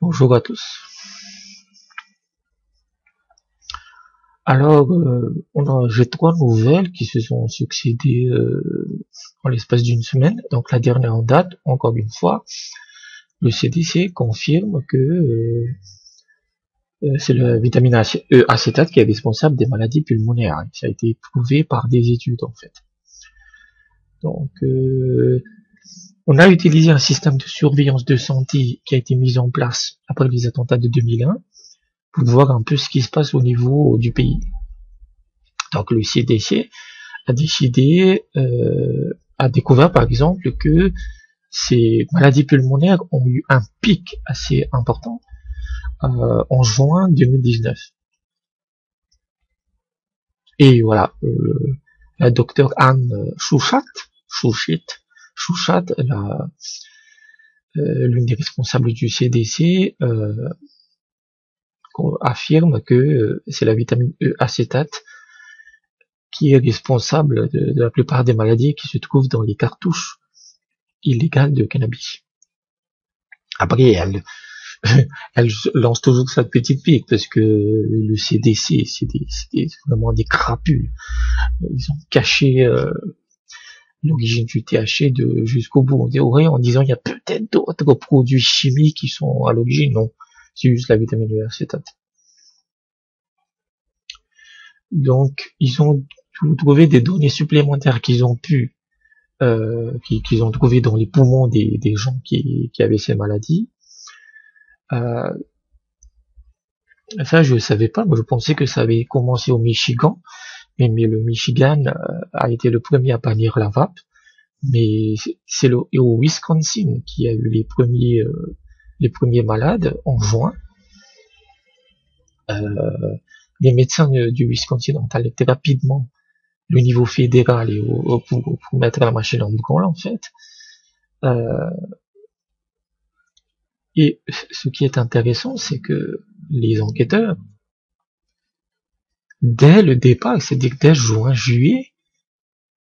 Bonjour à tous. Alors, j'ai trois nouvelles qui se sont succédées en l'espace d'une semaine. Donc la dernière en date, encore une fois, le CDC confirme que c'est la vitamine E acétate qui est responsable des maladies pulmonaires. Ça a été prouvé par des études en fait. Donc, on a utilisé un système de surveillance de santé qui a été mis en place après les attentats de 2001 pour voir un peu ce qui se passe au niveau du pays. Donc le CDC a décidé, a découvert par exemple que ces maladies pulmonaires ont eu un pic assez important en juin 2019. Et voilà, la docteure Anne Chouchat, l'une des responsables du CDC, affirme que c'est la vitamine E acétate qui est responsable de la plupart des maladies qui se trouvent dans les cartouches illégales de cannabis. Après, elle lance toujours sa petite pique parce que le CDC, c'est vraiment des crapules. Ils ont caché l'origine du THC jusqu'au bout. On dirait en disant il y a peut-être d'autres produits chimiques qui sont à l'origine. Non, c'est juste la vitamine E acétate. Donc, ils ont trouvé des données supplémentaires qu'ils ont pu, qu'ils ont trouvé dans les poumons des gens qui avaient ces maladies. Ça, je savais pas. Moi, je pensais que ça avait commencé au Michigan, mais le Michigan a été le premier à bannir la vape. Mais c'est au Wisconsin qui a eu les premiers malades en juin. Les médecins du Wisconsin ont alerté rapidement le niveau fédéral et pour mettre la machine en branle en fait. Et ce qui est intéressant, c'est que les enquêteurs, dès le départ, c'est-à-dire dès juin, juillet,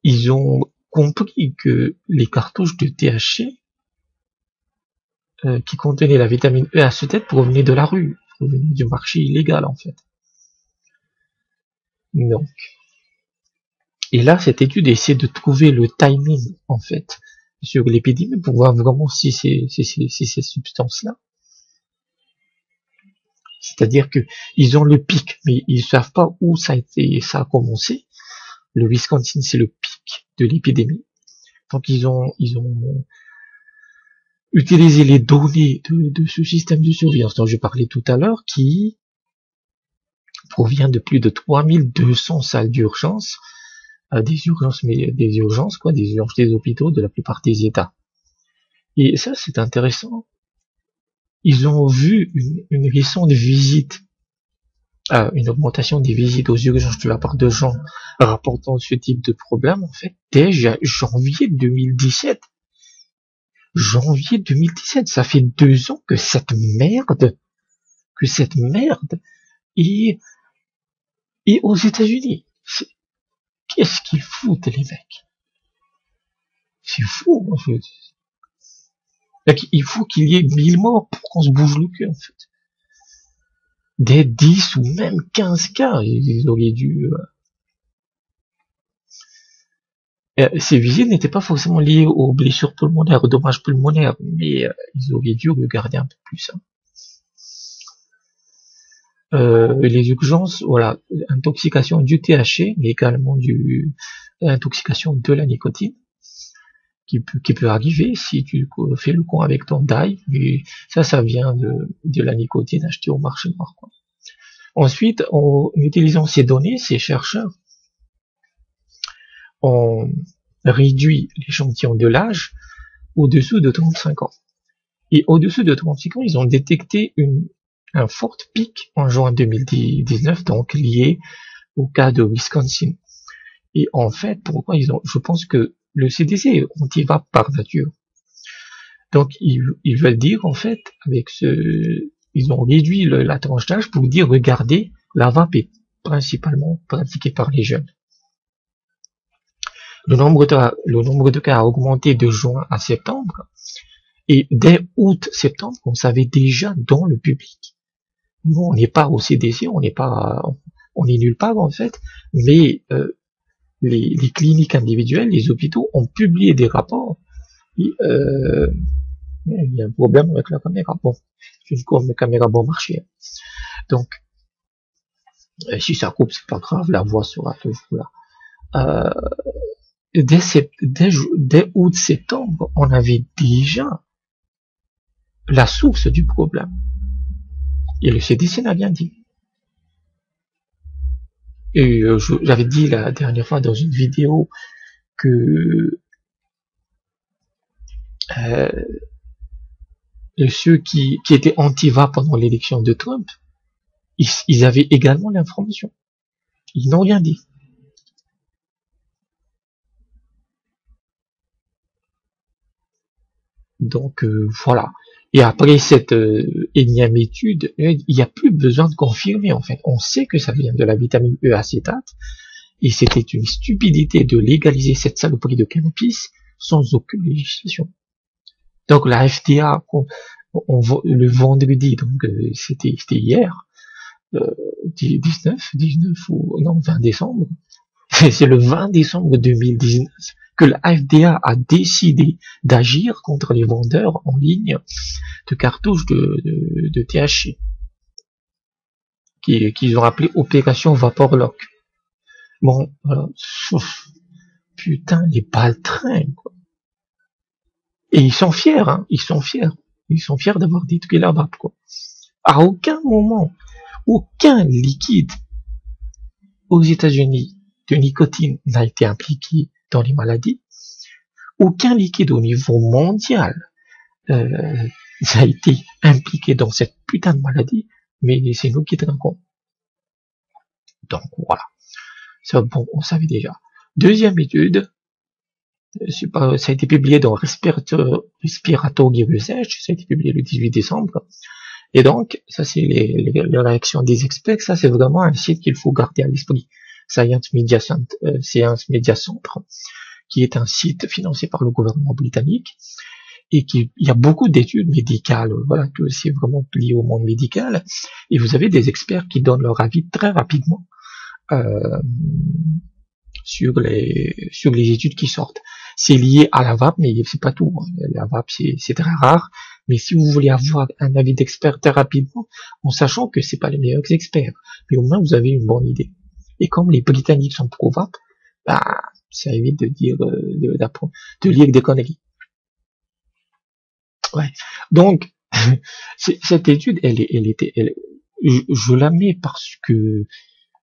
ils ont compris que les cartouches de THC qui contenaient la vitamine E acétate provenaient de la rue, provenaient du marché illégal en fait. Donc, et là, cette étude essaie de trouver le timing en fait sur l'épidémie pour voir vraiment si c'est ces substances-là. C'est-à-dire que ils ont le pic, mais ils savent pas où ça a commencé. Le Wisconsin, c'est le pic de l'épidémie. Donc ils ont utilisé les données de ce système de surveillance dont je parlais tout à l'heure, qui provient de plus de 3200 salles d'urgence, des urgences des hôpitaux de la plupart des États. Et ça, c'est intéressant. Ils ont vu une récente visite, une augmentation des visites aux urgences de la part de gens rapportant ce type de problème, en fait, dès janvier 2017. Janvier 2017, ça fait 2 ans que cette merde est aux États-Unis. Qu'est-ce qu'ils foutent, les mecs? C'est fou, en fait. Il faut qu'il y ait 1000 morts pour qu'on se bouge le cul, en fait. Des 10 ou même 15 cas, ils auraient dû... Ces visites n'étaient pas forcément liées aux blessures pulmonaires, aux dommages pulmonaires, mais ils auraient dû regarder un peu plus. Les urgences, voilà, intoxication du THC, mais également intoxication de la nicotine, qui peut arriver si tu fais le con avec ton die, mais ça vient de la nicotine achetée au marché noir, quoi. Ensuite, en utilisant ces données, ces chercheurs ont réduit l'échantillon de l'âge au-dessous de 35 ans. Et au-dessus de 35 ans, ils ont détecté un fort pic en juin 2019, donc lié au cas de Wisconsin. Et en fait, pourquoi je pense que le CDC est anti-vape par nature. Donc, ils veulent dire, en fait, ils ont réduit la tranche d'âge pour dire, regardez, la vape est principalement pratiquée par les jeunes. Le nombre de cas a augmenté de juin à septembre, Et dès août-septembre, on savait déjà dans le public. Nous, on n'est pas au CDC, on est nulle part en fait, mais les cliniques individuelles, les hôpitaux ont publié des rapports. Et, il y a un problème avec la caméra. Bon, c'est une caméra bon marché. Donc, si ça coupe, c'est pas grave, la voix sera toujours là. Dès août-septembre, on avait déjà la source du problème. Et le CDC n'a rien dit. Et j'avais dit la dernière fois dans une vidéo que ceux qui étaient anti-va pendant l'élection de Trump, ils avaient également l'information. Ils n'ont rien dit. Donc voilà. Et après cette énième étude, il n'y a plus besoin de confirmer en fait. On sait que ça vient de la vitamine E acétate, et c'était une stupidité de légaliser cette saloperie de cannabis sans aucune législation. Donc la FDA, le vendredi, donc c'était hier, 19 ou non 20 décembre, c'est le 20 décembre 2019 que la FDA a décidé d'agir contre les vendeurs en ligne de cartouches de THC, qu'ils ont appelé Opération Vapor Lock. Bon, voilà. Putain, les baltringues, quoi. Et ils sont fiers, hein, ils sont fiers d'avoir détruit la vape, quoi. À aucun moment, aucun liquide aux États-Unis de nicotine n'a été impliqué dans les maladies. Aucun liquide au niveau mondial a été impliqué dans cette putain de maladie, mais c'est nous qui trinquons. Donc voilà. Ça, bon, on savait déjà. Deuxième étude, ça a été publié dans Respiratory Research, ça a été publié le 18 décembre. Et donc, ça c'est les réactions des experts, ça c'est vraiment un site qu'il faut garder à l'esprit. Science Media Centre, qui est un site financé par le gouvernement britannique, et il y a beaucoup d'études médicales, voilà, que c'est vraiment lié au monde médical, et vous avez des experts qui donnent leur avis très rapidement sur les études qui sortent. C'est lié à la vape, mais c'est pas tout. La vape, c'est très rare. Mais si vous voulez avoir un avis d'expert très rapidement, en sachant que c'est pas les meilleurs experts, mais au moins vous avez une bonne idée. Et comme les Britanniques sont pro-vape, bah, ça évite de dire, de lire des conneries. Ouais. Donc, cette étude, je la mets parce que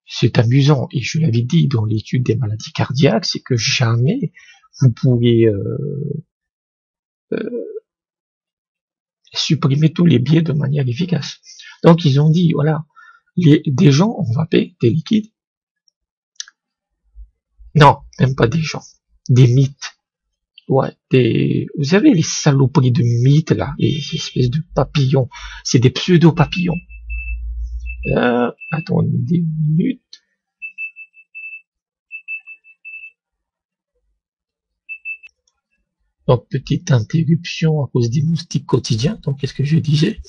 c'est amusant, et je l'avais dit dans l'étude des maladies cardiaques, c'est que jamais vous pouvez supprimer tous les biais de manière efficace. Donc ils ont dit, voilà, des gens ont vapé des liquides. Non, même pas des gens, des mythes. Ouais, vous savez les saloperies de mythes là, les espèces de papillons, c'est des pseudo-papillons. Attendez des minutes. Donc, petite interruption à cause des moustiques quotidiens. Donc, qu'est-ce que je disais?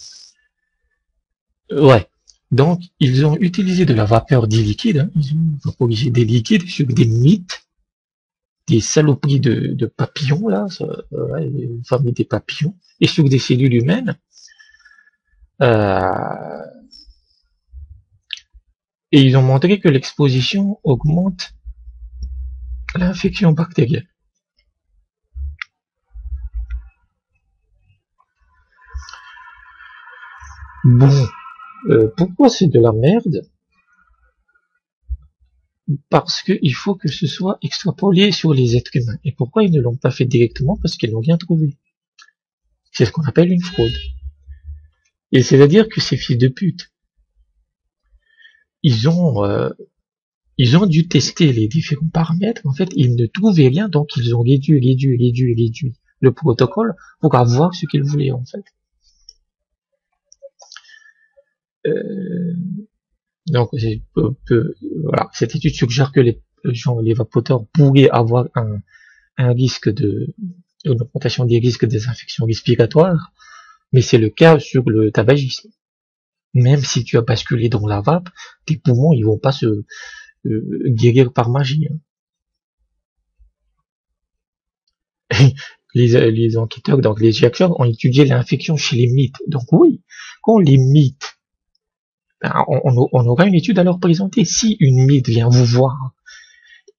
Ouais. Donc, ils ont utilisé de la vapeur des liquides. Hein. Ils ont vaporisé des liquides sur des mythes, des saloperies de papillons, là, une famille des papillons, et sur des cellules humaines. Et ils ont montré que l'exposition augmente l'infection bactérienne. Bon, pourquoi c'est de la merde? Parce qu'il faut que ce soit extrapolé sur les êtres humains. Et pourquoi ils ne l'ont pas fait directement? Parce qu'ils n'ont rien trouvé. C'est ce qu'on appelle une fraude. Et c'est-à-dire que ces fils de pute, ils ont dû tester les différents paramètres. En fait, ils ne trouvaient rien, donc ils ont réduit le protocole pour avoir ce qu'ils voulaient, en fait. Donc, voilà, cette étude suggère que les vapoteurs pourraient avoir un risque de une augmentation des risques des infections respiratoires, mais c'est le cas sur le tabagisme. Même si tu as basculé dans la vape, tes poumons ils vont pas se guérir par magie. Hein. Les enquêteurs, donc les chercheurs, ont étudié l'infection chez les mythes. Donc oui, quand les mythes, ben, on aura une étude à leur présenter. Si une mythe vient vous voir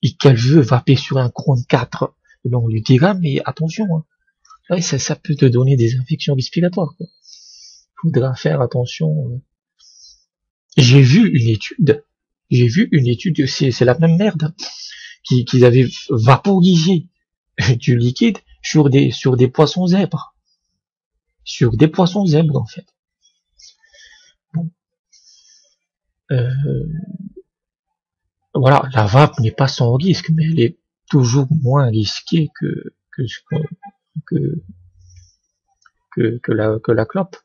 et qu'elle veut vaper sur un Crohn 4, eh ben on lui dira mais attention, hein. Ouais, ça peut te donner des infections respiratoires. Quoi. Faudra faire attention. J'ai vu une étude, c'est la même merde, qu'ils avaient vaporisé du liquide sur des poissons zèbres. Sur des poissons zèbres, en fait. Bon. Voilà, la vape n'est pas sans risque, mais elle est toujours moins risquée que la clope.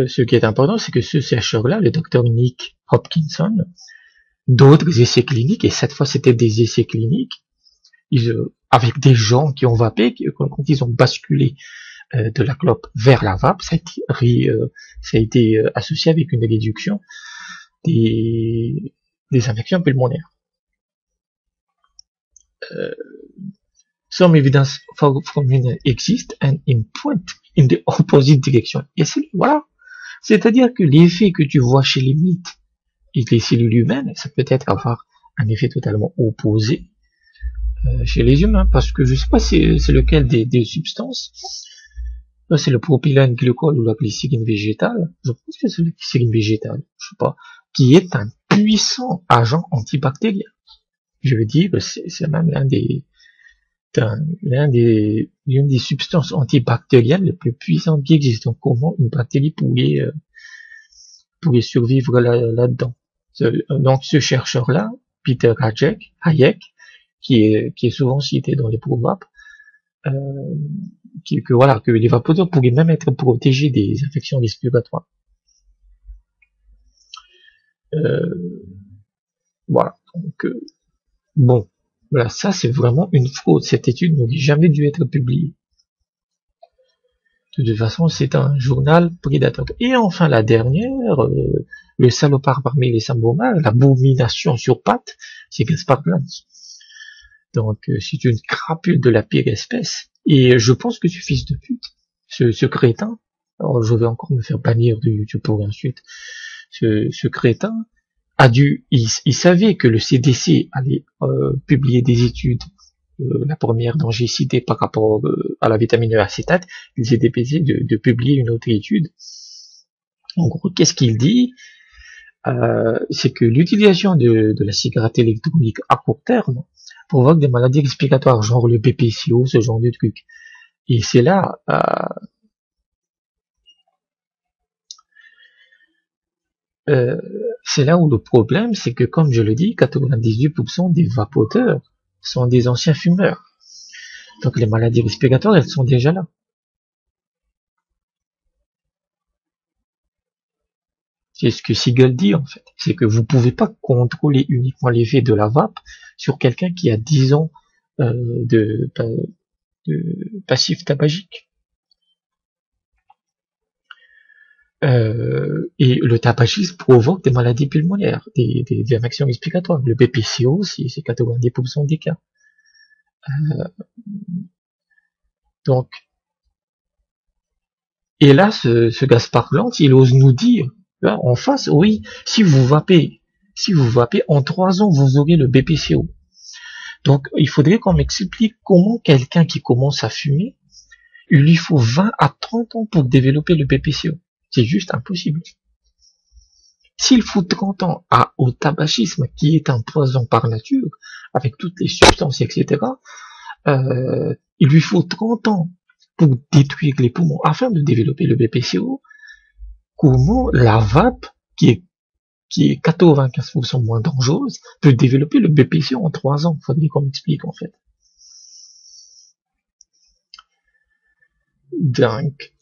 Ce qui est important, c'est que ce chercheur-là, le docteur Nick Hopkinson, d'autres essais cliniques, et cette fois c'était des essais cliniques, avec des gens qui ont vapé, quand ils ont basculé de la clope vers la vape, ça a été associé avec une réduction des infections pulmonaires. Some evidence for exist and in point in the opposite direction. Et voilà. C'est-à-dire que l'effet que tu vois chez les mythes et les cellules humaines, ça peut être avoir un effet totalement opposé chez les humains, parce que je sais pas si c'est lequel des substances. Là, c'est le propylène glycol ou la glycérine végétale. Je pense que c'est la glycérine végétale, je sais pas, qui est un puissant agent antibactérien. Je veux dire, c'est même l'une des substances antibactériennes les plus puissantes qui existent. Donc, comment une bactérie pourrait survivre là-dedans. Donc, ce chercheur-là, Peter Hayek, qui est souvent cité dans les ProVap, que les vapoteurs pourraient même être protégés des infections respiratoires. Voilà. Donc, bon. Voilà, ça c'est vraiment une fraude. Cette étude n'aurait jamais dû être publiée. De toute façon, c'est un journal prédateur. Et enfin, la dernière, le salopard parmi les sambomars, l'abomination sur pattes, c'est Gaspard Glantz. Donc, c'est une crapule de la pire espèce. Et je pense que ce fils de pute, ce crétin, alors je vais encore me faire bannir de YouTube pour ensuite, ce crétin, il savait que le CDC allait publier des études, la première dont j'ai cité par rapport à la vitamine E acétate, il s'est dépêché de publier une autre étude. En gros, qu'est-ce qu'il dit? C'est que l'utilisation de la cigarette électronique à court terme provoque des maladies respiratoires, genre le BPCO, ce genre de truc. Et c'est là où le problème, c'est que, comme je le dis, 98% des vapoteurs sont des anciens fumeurs. Donc les maladies respiratoires, elles sont déjà là. C'est ce que Siegel dit, en fait. C'est que vous pouvez pas contrôler uniquement l'effet de la vape sur quelqu'un qui a 10 ans de passif tabagique. Et le tabagisme provoque des maladies pulmonaires, des infections respiratoires. Le BPCO, c'est 90% des cas. Donc, et là, ce Gaspard Glantz, il ose nous dire, là, en face, oui, si vous vapez, en 3 ans, vous aurez le BPCO. Donc, il faudrait qu'on m'explique comment quelqu'un qui commence à fumer, il lui faut 20 à 30 ans pour développer le BPCO. C'est juste impossible. S'il faut 30 ans au tabagisme, qui est un poison par nature, avec toutes les substances, etc., il lui faut 30 ans pour détruire les poumons afin de développer le BPCO. Comment la vape, qui est 95% moins dangereuse, peut développer le BPCO en 3 ans? Faudrait qu'on m'explique, en fait. Donc,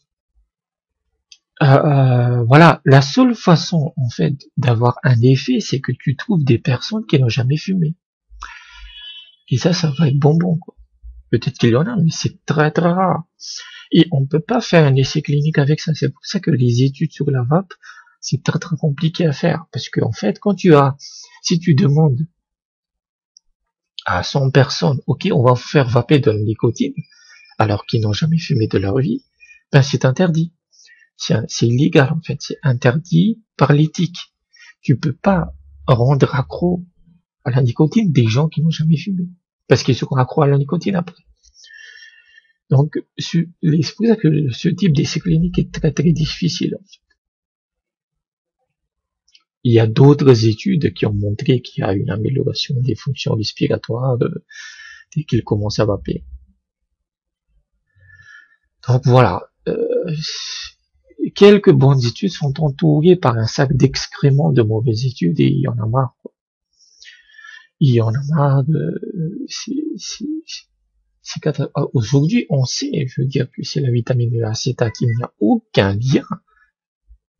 voilà, la seule façon en fait d'avoir un effet, c'est que tu trouves des personnes qui n'ont jamais fumé. Et ça va être bonbon, quoi. Peut-être qu'il y en a, mais c'est très très rare. Et on ne peut pas faire un essai clinique avec ça. C'est pour ça que les études sur la vape, c'est très très compliqué à faire. Parce que en fait, si tu demandes à 100 personnes, ok, on va vous faire vaper de la nicotine, alors qu'ils n'ont jamais fumé de leur vie, ben c'est interdit. C'est illégal en fait, c'est interdit par l'éthique. Tu peux pas rendre accro à la nicotine des gens qui n'ont jamais fumé, parce qu'ils seront accro à la nicotine après. Donc c'est pour ça que ce type d'essai clinique est très très difficile. En fait. Il y a d'autres études qui ont montré qu'il y a une amélioration des fonctions respiratoires dès qu'ils commencent à vaper. Donc voilà. Quelques bonnes études sont entourées par un sac d'excréments de mauvaises études et il y en a marre. Quoi. Il y en a marre. Aujourd'hui, on sait, je veux dire que c'est la vitamine E acétate, il n'y a aucun lien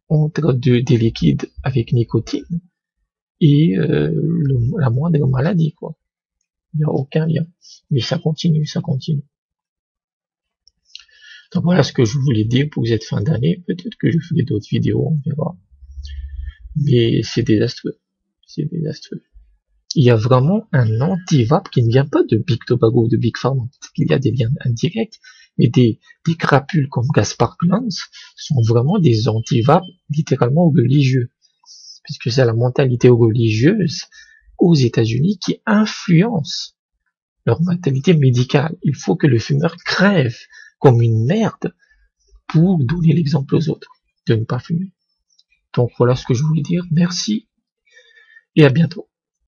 entre des liquides avec nicotine et la moindre maladie, quoi. Il n'y a aucun lien. Mais ça continue. Donc voilà ce que je voulais dire pour cette fin d'année. Peut-être que je ferai d'autres vidéos, on verra. Mais c'est désastreux. Il y a vraiment un anti-vape qui ne vient pas de Big Tobacco ou de Big Pharma. Il y a des liens indirects, mais des crapules comme Gaspard Glantz sont vraiment des anti-vape littéralement religieux. Puisque c'est la mentalité religieuse aux États-Unis qui influence leur mentalité médicale. Il faut que le fumeur crève comme une merde pour donner l'exemple aux autres de ne pas fumer. Donc voilà ce que je voulais dire. Merci et à bientôt.